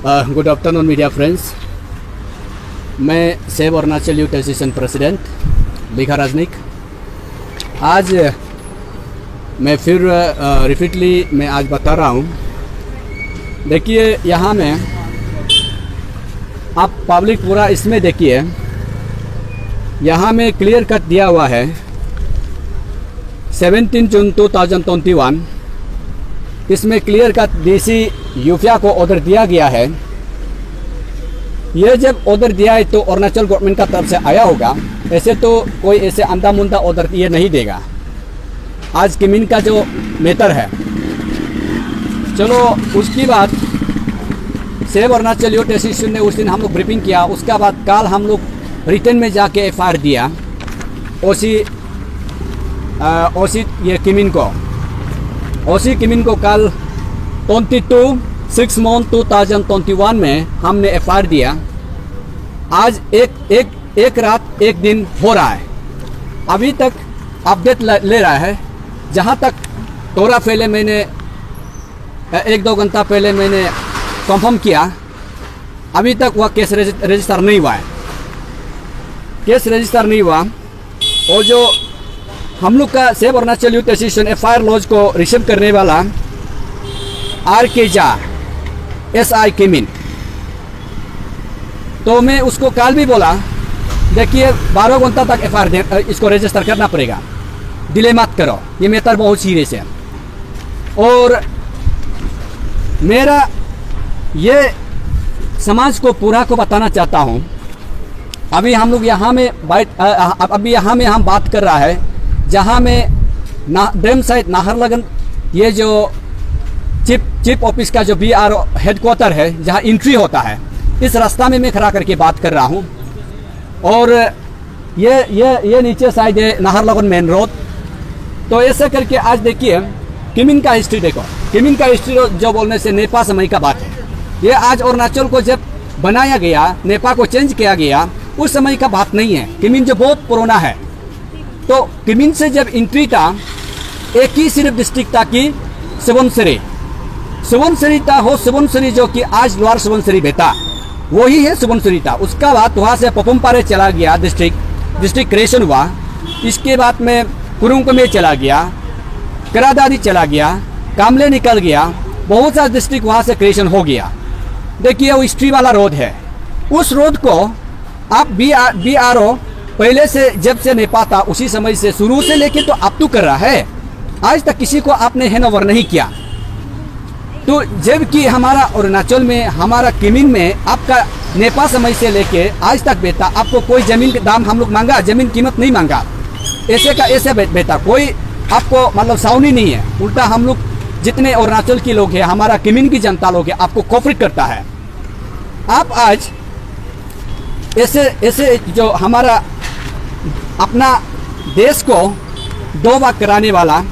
Good afternoon media friends. मैं save Arunachal youth association president Bikha Rajnik. आज मैं फिर रिपीटली मैं आज बता रहा हूँ। देखिए यहाँ में आप पब्लिक पूरा इसमें देखिए, यहाँ में क्लियर कट दिया हुआ है 17 जून 2021। इसमें क्लियर कट डीसी यूफिया को ऑर्डर दिया गया है। ये जब ऑर्डर दिया है तो अरुणाचल गवर्नमेंट का तरफ से आया होगा। ऐसे तो कोई ऐसे अंधा मुंदा ऑर्डर ये नहीं देगा। आज किमिन का जो मैटर है, चलो उसकी बात सेव अरुणाचल यूथ एसोसिएशन ने उस दिन हम लोग ब्रीफिंग किया। उसका बाद कल हम लोग रिटर्न में जाके एफआईआर दिया ओसी ये किमिन को कल 22/6/2021 में हमने एफआईआर दिया। आज एक रात एक दिन हो रहा है, अभी तक अपडेट ले रहा है। जहाँ तक थोड़ा पहले मैंने 1-2 घंटा पहले मैंने कंफर्म किया, अभी तक वह केस रजिस्टर नहीं हुआ है। केस रजिस्टर नहीं हुआ। और जो हम लोग का save Arunachal youth association FIR lodge को रिसीव करने वाला RK झा SI किमिन, तो मैं उसको कल भी बोला, देखिए 12 घंटा तक एफआईआर इसको रजिस्टर करना पड़ेगा, डिले मत करो, ये मैटर बहुत सीरियस है। और मेरा ये समाज को पूरा को बताना चाहता हूँ। अभी हम लोग यहाँ में हम बात कर रहा है जहाँ में डैम साइड नाहरलगुन, ये जो चीफ ऑफिस का जो BRO हेडक्वार्टर है, जहाँ एंट्री होता है, इस रास्ता में मैं खड़ा करके बात कर रहा हूँ। और ये नीचे साइड है नाहरलगुन मेन रोड। तो ऐसे करके आज देखिए किमिन का हिस्ट्री देखो। किमिन का हिस्ट्री जो बोलने से नेपा समय का बात है। ये आज अरुणाचल को जब बनाया गया, नेपा को चेंज किया गया, उस समय का बात नहीं है। किमिन जो बहुत पुराना है। तो किमिन से जब एंट्री था, एक ही सिर्फ डिस्ट्रिक्ट था कि सुबनसिरी था। हो सुबनसिरी जो कि आज लोअर सुबनसिरी बेटा, वही है सुबनसिरी था। उसका बाद वहाँ से पपुमपारे चला गया, डिस्ट्रिक्ट क्रिएशन हुआ। इसके बाद में कुरुंग चला गया, करादादी चला गया, कामले निकल गया, बहुत सारे डिस्ट्रिक्ट वहाँ से क्रिएशन हो गया। देखिए वो हिस्ट्री वाला रोड है। उस रोड को आप BRO पहले से जब से नेपा था उसी समय से शुरू से लेके तो अब तो कर रहा है। आज तक किसी को आपने हैंडओवर नहीं किया। तो जबकि हमारा अरुणाचल में, हमारा किमिन में आपका नेपा समय से लेके आज तक बेटा आपको कोई जमीन का दाम हम लोग मांगा, जमीन कीमत नहीं मांगा। ऐसे का ऐसे बेटा कोई आपको मतलब साउनी नहीं है। उल्टा हम लोग जितने अरुणाचल के लोग हैं, हमारा किमिन की जनता लोग है, आपको कोऑपरेट करता है। आप आज ऐसे जो हमारा अपना देश को 2 बार कराने वाला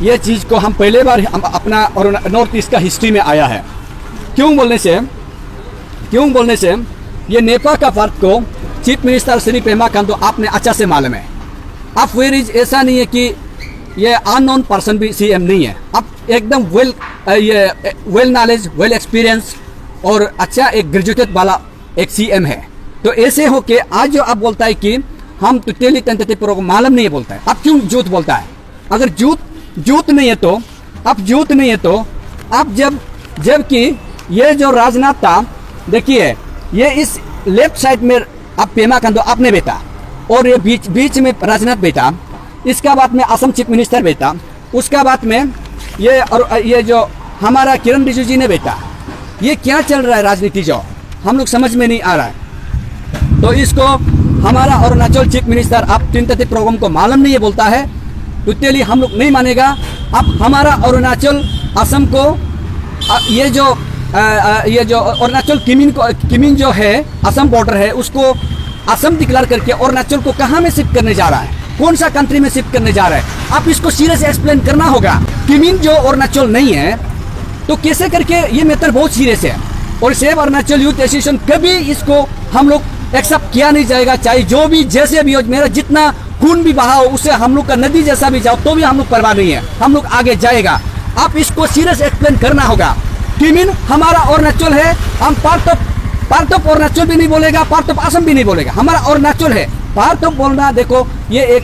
ये चीज़ को हम पहले बार अपना और नॉर्थ ईस्ट का हिस्ट्री में आया है। क्यों बोलने से ये नेपा का फर्क को चीफ मिनिस्टर श्री पेमा खांडू आपने अच्छा से मालूम है। आप ऐसा नहीं है कि ये अननोन पर्सन भी CM नहीं है। आप एकदम वेल नॉलेज, वेल एक्सपीरियंस और अच्छा एक ग्रेजुएटेड वाला एक CM है। तो ऐसे हो के आज जो आप बोलता है कि हम टोटली टेंटेटिव प्रोग्राम मालूम नहीं है बोलता है। आप क्यों झूठ बोलता है? अगर झूठ नहीं है तो आप जबकि ये जो राजनाथ था, देखिए ये इस लेफ्ट साइड में आप पेमा खांडू आपने बेटा, और ये बीच में राजनाथ बेटा, इसका बाद में असम चीफ मिनिस्टर बेटा, उसका बाद में ये जो हमारा किरण रिजिजू ने बेटा। ये क्या चल रहा है राजनीति जो हम लोग समझ में नहीं आ रहा है। तो इसको हमारा अरुणाचल चीफ मिनिस्टर आप टेंटेटिव प्रोग्राम को मालूम नहीं है बोलता है, टोटली हम लोग नहीं मानेगा। अब हमारा अरुणाचल असम को ये जो अरुणाचल किमिन जो है असम बॉर्डर है, उसको असम डिक्लेयर करके अरुणाचल को कहाँ में शिफ्ट करने जा रहा है, कौन सा कंट्री में शिफ्ट करने जा रहा है? आप इसको सीरियस एक्सप्लेन करना होगा। किमिन जो अरुणाचल नहीं है तो कैसे करके ये मैटर बहुत सीरियस है। और सेव अरुणाचल यूथ एसोसिएशन कभी इसको हम लोग एक्सेप्ट किया नहीं जाएगा। चाहे जो भी जैसे भी हो, मेरा जितना खून भी बहाओ, उससे हम लोग का नदी जैसा भी जाओ तो भी हम लोग परवाह नहीं है, हम लोग आगे जाएगा। आप इसको सीरियस एक्सप्लेन करना होगा। किमिन हमारा अरुणाचल है, हम पार्ट ऑफ अरुणाचल भी नहीं बोलेगा, पार्ट ऑफ असम भी नहीं बोलेगा, हमारा अरुणाचल है। पार्ट ऑफ बोलना देखो ये एक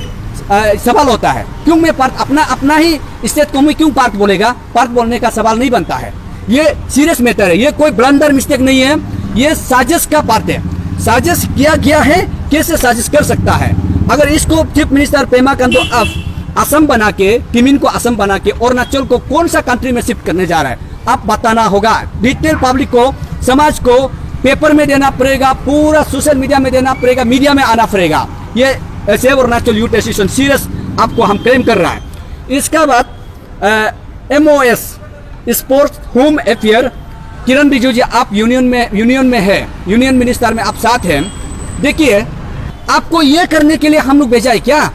सवाल होता है, क्यों मैं पार्ट अपना ही स्टेट को मैं क्यों पार्ट बोलेगा, पार्ट बोलने का सवाल नहीं बनता है। ये सीरियस मैटर है, ये कोई ब्लंडर मिस्टेक नहीं है, ये साजिश का पार्ट है। साजिश किया गया है, कैसे साजिश कर सकता है। अगर इसको चीफ मिनिस्टर पेमा खांडू असम बना के, किमिन को असम बना के अरुणाचल को कौन सा कंट्री में शिफ्ट करने जा रहा है, आप बताना होगा। डिटेल पब्लिक को, समाज को पेपर में देना पड़ेगा, पूरा सोशल मीडिया में देना पड़ेगा, मीडिया में आना पड़ेगा। ये save Arunachal youth association serious आपको हम क्लेम कर रहा है। इसका बाद MOS स्पोर्ट्स होम अफेयर, किरण रिजिजू जी आप यूनियन में है, यूनियन मिनिस्टर में आप साथ हैं। देखिए आपको ये करने के लिए हम लोग भेजा है क्या?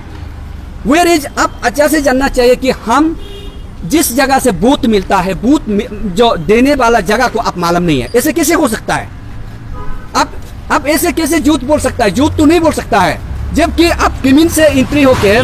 वेयर इज, आप अच्छा से जानना चाहिए कि हम जिस जगह से बूथ मिलता है, बूथ जो देने वाला जगह को आप मालूम नहीं है, ऐसे कैसे हो सकता है? आप ऐसे कैसे झूठ बोल सकता है? झूठ तो नहीं बोल सकता है, जबकि आप किमिन से एंट्री होके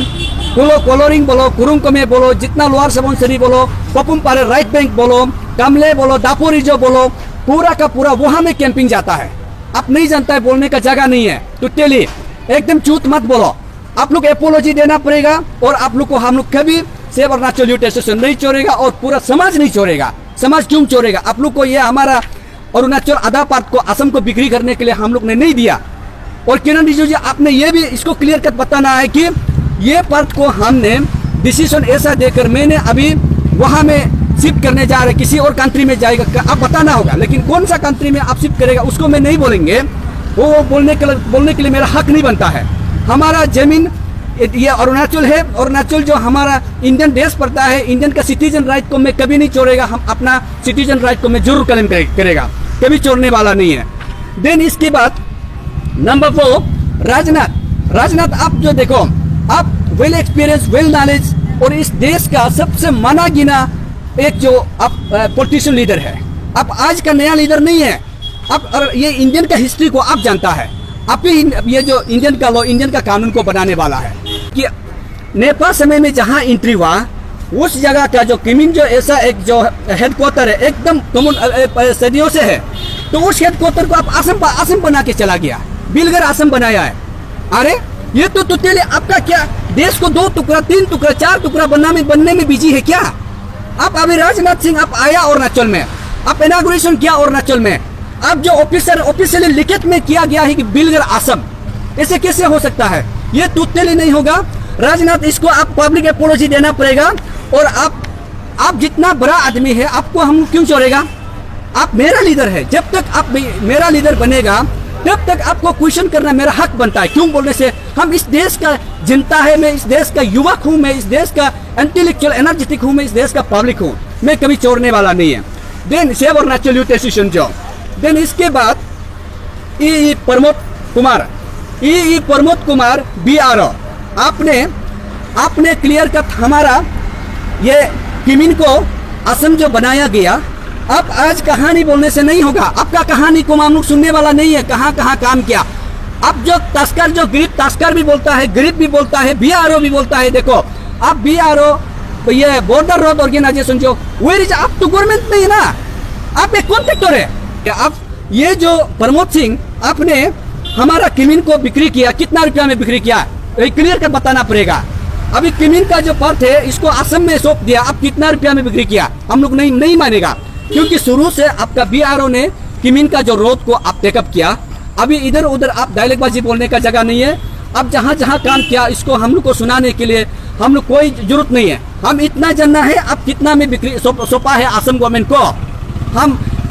बोलो, कोलोरिंग बोलो, कुरुंगकमे बोलो, जितना लोअर सुबनसिरी बोलो, पपुम पारे राइट बैंक बोलो, कामले बोलो, दापोरिजो बोलो, पूरा का पूरा वहां में कैंपिंग जाता है। आप नहीं जानता है, बोलने का जगह नहीं है, तो टेली एकदम झूठ मत बोलो। आप लोग एपोलॉजी देना पड़ेगा, और आप लोग को हम लोग कभी सेव अरुणाचल यूथ एसोसिएशन नहीं छोड़ेगा, और पूरा समाज नहीं छोड़ेगा। समाज क्यों छोड़ेगा? आप लोग को ये हमारा अरुणाचल आधा पार्ट को असम को बिक्री करने के लिए हम लोग ने नहीं दिया। और किरण रिजिजू जी आपने ये भी इसको क्लियर कट बताना है कि ये पार्ट को हमने डिसीजन ऐसा देकर मैंने अभी वहां में शिफ्ट करने जा रहे, किसी और कंट्री में जाएगा, आप बताना होगा। लेकिन कौन सा कंट्री में आप शिफ्ट करेगा उसको मैं नहीं बोलेंगे, वो बोलने के लिए मेरा हक नहीं बनता है। हमारा जमीन ये अरुणाचल है, अरुणाचल जो हमारा इंडियन देश पड़ता है, इंडियन का सिटीजन राइट को मैं कभी नहीं छोड़ेगा। हम अपना सिटीजन राइट को मैं जरूर क्लेम करेगा, कभी छोड़ने वाला नहीं है। देन इसके बाद नंबर 4 राजनाथ आप जो देखो, आप वेल एक्सपीरियंस, वेल नॉलेज, और इस देश का सबसे माना गिना एक जो आप पॉलिटिशियन लीडर है। आप आज का नया लीडर नहीं है, आप ये इंडियन का हिस्ट्री को आप जानता है। आप ही ये जो इंडियन का लॉ, इंडियन का कानून को बनाने वाला है कि नेपाल समय में जहां एंट्री हुआ उस जगह का जो किमिन जो ऐसा एक जो हेडक्वार्टर है, एकदम कॉमन सदियों से है, तो उस हेडक्वार्टर को आप असम बना के चला गया, बिलगर असम बनाया है। अरे ये तो तुतेले आपका क्या देश को 2 टुकड़ा, 3 टुकड़ा, 4 टुकड़ा बनने में बिजी है क्या? आप अभी राजनाथ सिंह आप आया अरुणाचल में, आप इनागुरेशन किया अरुणाचल में, आप जो ऑफिशियली लिखित में किया गया है कि बिलगर असम, ऐसे कैसे हो सकता है? ये तुतेले नहीं होगा। राजनाथ इसको आप पब्लिक एपोलॉजी देना पड़ेगा। और आप जितना बड़ा आदमी है, आपको हम क्यों छोड़ेगा? आप मेरा लीडर है, जब तक आप मेरा लीडर बनेगा तब तक आपको क्वेश्चन करना मेरा हक बनता है। क्यों बोलने से, हम इस देश का जनता है, मैं इस देश का युवक हूँ, मैं इस देश का इंटेलेक्चुअल एनर्जेटिक हूँ, मैं इस देश का पब्लिक हूँ, मैं कभी छोड़ने वाला नहीं है। Then save Arunachal youth association जो, देन इसके बाद ई प्रमोद कुमार BRO, आपने क्लियर कट हमारा ये किमिन को असम जो बनाया गया, अब आज कहानी बोलने से नहीं होगा। आपका कहानी को हम लोग सुनने वाला नहीं है, कहाँ काम किया। अब जो तस्कर, जो गरीब तस्कर भी बोलता है, गरीब भी बोलता है, BRO भी बोलता है। देखो आप BRO, ये बॉर्डर रोड ऑर्गेनाइजेशन जो, आप तो गवर्नमेंट में ही ना, आप एक कॉन्ट्रैक्टर है। आप ये जो प्रमोद सिंह, आपने हमारा किमिन को बिक्री किया, कितना रुपया में बिक्री किया, क्लियर कर बताना पड़ेगा। अभी किमिन का जो पार्ट है इसको असम में सौंप दिया, आप कितना रुपया में बिक्री किया, हम लोग नहीं मानेगा, क्योंकि शुरू से आपका BRO ने किमिन का जो रोड को आप टेकअप किया। अभी इधर उधर आप डायलॉगबाजी बोलने का जगह नहीं है। अब जहाँ काम किया इसको हम लोग को सुनाने के लिए हम लोग कोई जरूरत नहीं है। हम इतना जानना है आप कितना में बिक्री सौंपा है असम गवर्नमेंट को,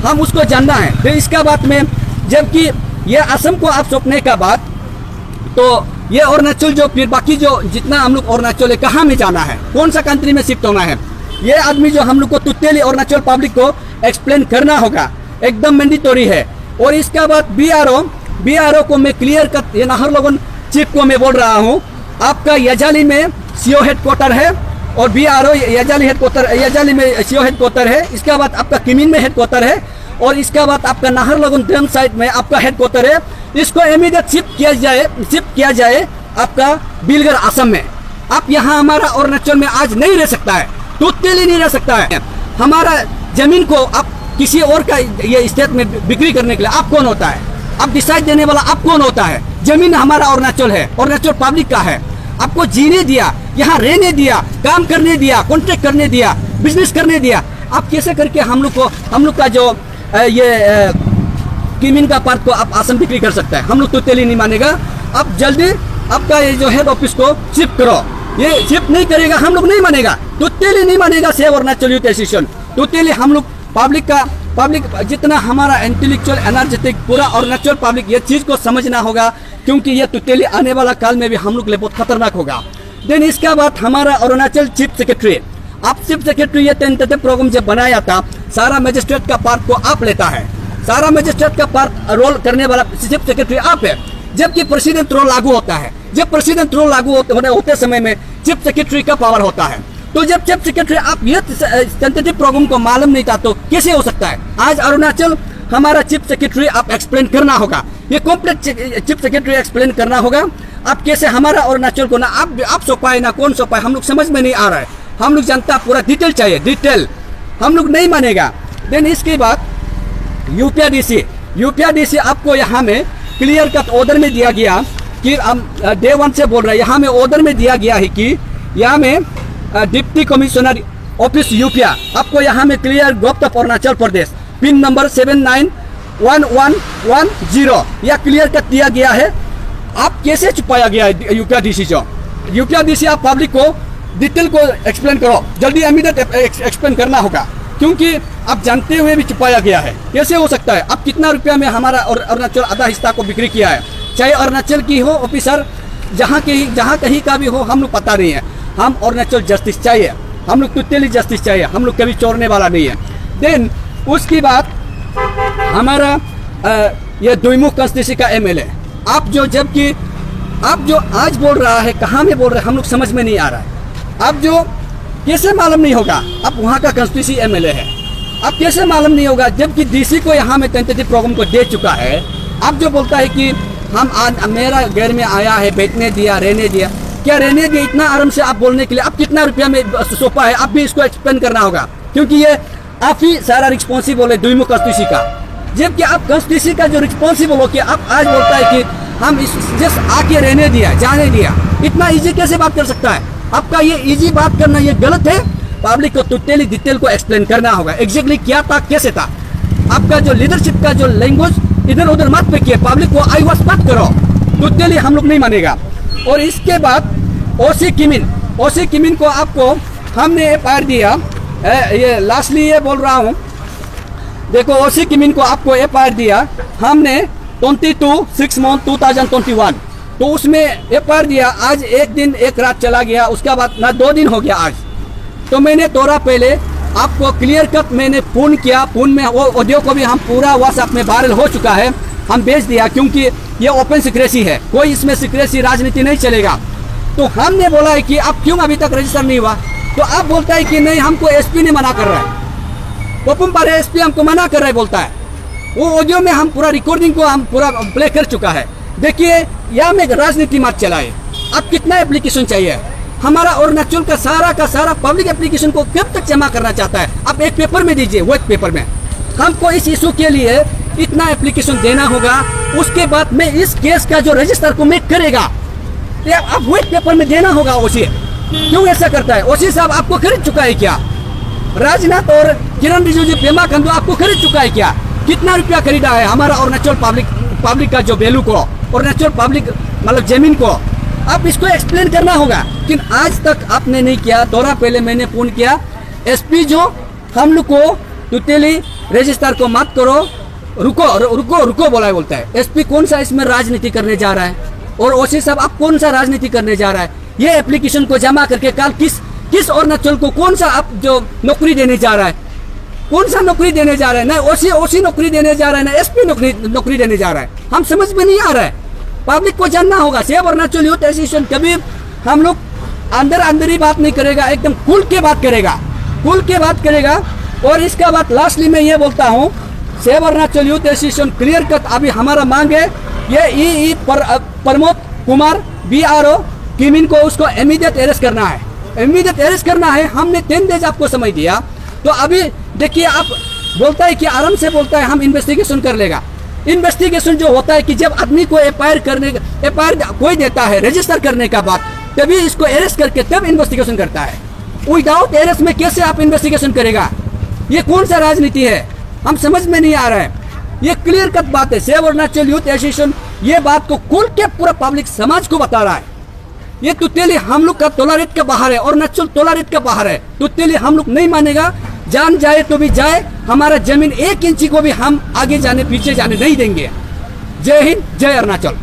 हम उसको जानना है। फिर इसका बाद में जबकि ये असम को आप सौंपने का बाद, तो ये अरुणाचल जो, फिर बाकी जो जितना हम लोग अरुणाचल है, कहाँ में जाना है, कौन सा कंट्री में शिफ्ट होना है, ये आदमी जो हम लोग को तुतेली अरुणाचल पब्लिक को एक्सप्लेन करना होगा, एकदम मैंडेटरी है। और इसके बाद BRO को मैं क्लियर कट, ये नाहरलगुन चीफ को मैं बोल रहा हूँ, आपका यजाली में CO हेडक्वार्टर है, और BRO यजाली में CO हेडक्वार्टर है। इसके बाद आपका किमिन में हेडक्वार्टर है, और इसके बाद आपका नाहरलगुन ड्रम साइड में आपका हेडक्वार्टर है। इसको इमीडिएट शिफ्ट किया जाए आपका बिलगर असम में। आप यहाँ हमारा अरुणाचल में आज नहीं रह सकता है, टोटली नहीं रह सकता है। हमारा जमीन को आप किसी और का ये स्टेट में बिक्री करने के लिए आप कौन होता है? अब डिसाइड देने वाला आप कौन होता है? जमीन हमारा अरुणाचल है, अरुणाचल पब्लिक का है। आपको जीने दिया, यहाँ रहने दिया, काम करने दिया, कॉन्ट्रैक्ट करने दिया, बिजनेस करने दिया। आप कैसे करके हम लोग का जो ये किमिन का पार्क को आप आसन बिक्री कर सकता है? हम लोग तो तेली नहीं मानेगा। आप जल्दी आपका ये जो हेड ऑफिस को शिफ्ट करो। ये शिफ्ट नहीं करेगा हम लोग नहीं मानेगा, तो तेली नहीं मानेगा सेव अरुणाचल यूथ एसोसिएशन। तो तेली हम लोग पब्लिक जितना हमारा इंटेलेक्चुअल एनर्जेटिक पूरा अरुणाचल पब्लिक ये चीज को समझना होगा, क्योंकि ये तुतेली आने वाला काल में भी हम लोग के लिए बहुत खतरनाक होगा। देन इसके बाद हमारा अरुणाचल चीफ सेक्रेटरी, आप चीफ सेक्रेटरी ये टेंटेटिव प्रोग्राम जब बनाया था, सारा मजिस्ट्रेट का पार्ट को आप लेता है, सारा मजिस्ट्रेट का पार्ट रोल करने वाला चीफ सेक्रेटरी आप है, जबकि प्रेसिडेंट रोल लागू होता है। जब प्रेसिडेंट रोल लागू होते समय में चीफ सेक्रेटरी का पावर होता है। तो जब चीफ सेक्रेटरी आप ये टेंटेटिव प्रोग्राम को मालूम नहीं था तो कैसे हो सकता है? आज अरुणाचल हमारा चीफ सेक्रेटरी आप एक्सप्लेन करना होगा, ये कॉम्प्लेट चीफ सेक्रेटरी एक्सप्लेन करना होगा। आप कैसे हमारा अरुणाचल को ना आप सौंपाए ना कौन सौंपाए, हम लोग समझ में नहीं आ रहा है। हम लोग जनता पूरा डिटेल चाहिए, डिटेल हम लोग नहीं मानेगा। देन इसके बाद यूपीआईडीसी आपको यहाँ में क्लियर कट ऑर्डर में दिया गया कि हम डे 1 से बोल रहे हैं, यहाँ में ऑर्डर में दिया गया है कि यहाँ में डिप्टी कमिश्नर ऑफिस यूपिया आपको यहाँ में clear government of Arunachal Pradesh pin number 791110 यह क्लियर कट दिया गया है। आप कैसे छुपाया गया है यूपीआईडीसी आप पब्लिक को डिटेल को एक्सप्लेन करो, जल्दी इमीडिएट एक्सप्लेन करना होगा, क्योंकि आप जानते हुए भी छुपाया गया है। कैसे हो सकता है? आप कितना रुपया में हमारा अरुणाचल आधा हिस्सा को बिक्री किया है, चाहे अरुणाचल की हो ऑफिसर जहाँ कहीं का भी हो, हम लोग पता नहीं है। हम अरुणाचल जस्टिस चाहिए, हम लोग तुतेली जस्टिस चाहिए, हम लोग कभी चोरने वाला नहीं है। देन उसके बाद हमारा ये दुईमुख कंस्टिट्यूंसी का एमएलए आप जो आज बोल रहा है, कहाँ में बोल रहा है, हम लोग समझ में नहीं आ रहा है। आप जो कैसे मालूम नहीं होगा आप वहाँ का कंस्टिट्यूंसी एमएलए है, आप कैसे मालूम नहीं होगा जबकि डीसी को यहाँ में टेंटेटिव प्रोग्राम को दे चुका है। आप जो बोलता है कि हम आज मेरा घर में आया है, बैठने दिया, रहने दिया, क्या रहने दिया? इतना आराम से आप बोलने के लिए आप कितना रुपया में सौंपा है, आप भी इसको एक्सप्लेन करना होगा, क्योंकि ये आप ही सारा रिस्पॉन्सिबल है दुईमुख कंस्टिट्यूंसी का। जबकि आप कंस्टिट्यूंसी का जो रिस्पॉन्सिबल हो कि आप आज बोलता है कि हम इस जस्ट आके रहने दिया, जाने दिया, इतना इजी कैसे बात कर सकता है? आपका ये इजी बात करना ये गलत है। पब्लिक को टोटली डिटेल को एक्सप्लेन करना होगा, एग्जैक्टली क्या था, कैसे था। आपका जो लीडरशिप का जो लैंग्वेज इधर उधर मत फेंकिए, पब्लिक को आई वॉश मत करो, टोटली हम लोग नहीं मानेगा। और इसके बाद ओसी किमिन को आपको हमने एफआईआर दिया, ये लास्टली ये बोल रहा हूँ, देखो ओसी किमिन को आपको एफआईआर दिया हमने 22/6/2021, तो उसमें एफआईआर दिया। आज एक दिन एक रात चला गया, उसके बाद ना 2 दिन हो गया आज। तो मैंने थोड़ा पहले आपको क्लियर कट मैंने फोन किया, फोन में वो ऑडियो को भी हम पूरा व्हाट्सएप में वायरल हो चुका है, हम भेज दिया, क्योंकि ये ओपन सिक्रेसी है, कोई इसमें सिक्रेसी राजनीति नहीं चलेगा। तो हमने बोला है कि आप क्यों अभी तक रजिस्टर नहीं हुआ? तो आप बोलता है कि नहीं, हमको एसपी ने मना कर रहा है, पोपुम पारे एसपी हमको मना कर रहा है बोलता है। वो ऑडियो में हम पूरा रिकॉर्डिंग को हम पूरा प्ले कर चुका है। देखिए यहाँ में राजनीति मत चलाए। आप कितना एप्लीकेशन चाहिए? हमारा अरुणाचल का सारा पब्लिक एप्लीकेशन को कब तक जमा करना चाहता है? आप एक पेपर में दीजिए, व्हाइट पेपर में। हमको इस इशू के लिए इतना एप्लीकेशन देना होगा, उसके बाद में इस केस का जो रजिस्टर को मेक करेगा, आप व्हाइट पेपर में देना होगा। ओसी क्यों ऐसा करता है? ओसी साहब आपको खरीद चुका है क्या? राजनाथ और किरण रिजिजू, पेमा खांडू आपको खरीद चुका है क्या? कितना रुपया खरीदा है हमारा अरुणाचल पब्लिक का जो वैल्यू को, अरुणाचल पब्लिक मतलब जमीन को? आप इसको एक्सप्लेन करना होगा, लेकिन आज तक आपने नहीं किया। थोड़ा पहले मैंने फोन किया, एसपी जो हम लोग को टोटली रजिस्टर को मत करो, रुको बोला बोलता है। एसपी कौन सा इसमें राजनीति करने जा रहा है? और ओसी साहब आप कौन सा राजनीति करने जा रहा है? ये एप्लीकेशन को जमा करके कल किस अरुणाचल को कौन सा आप जो नौकरी देने जा रहा है? कौन सा नौकरी देने जा रहा है? ना ओसी नौकरी देने जा रहा है, ना एसपी नौकरी देने जा रहा है। हम समझ में नहीं आ रहा है। पब्लिक को जानना होगा। सेव अरुणाचल यूथ एसोसिएशन कभी हम लोग अंदर ही बात नहीं करेगा, एकदम खुल के बात करेगा। और इसका बाद लास्टली मैं ये बोलता हूँ, save Arunachal youth association clear cut अभी हमारा मांग है, ये ई प्रमोद कुमार BRO किमिन को उसको इमीडिएट अरेस्ट करना है। हमने 10 डेज आपको समय दिया। तो अभी देखिए आप बोलता है कि आराम से बोलता है हम इन्वेस्टिगेशन कर लेगा। इन्वेस्टिगेशन जो होता है कि जब आदमी को एफआईआर कोई देता है रजिस्टर करने का बाद, तभी इसको अरेस्ट करके तब इन्वेस्टिगेशन करता है। विदाउट अरेस्ट में कैसे आप इन्वेस्टिगेशन करेगा? ये कौन सा राजनीति है? हम समझ में नहीं आ रहा है। ये क्लियर कट बात है। सेव अरुणाचल यूथ एसोसिएशन ये बात को खुल के पूरा पब्लिक समाज को बता रहा है। ये टोटली हम लोग का टॉलरेट के बाहर है, अरुणाचल टॉलरेट के बाहर है। टोटली हम लोग नहीं मानेगा, जान जाए तो भी जाए, हमारा जमीन 1 इंची को भी हम आगे जाने पीछे जाने नहीं देंगे। जय हिंद, जय अरुणाचल।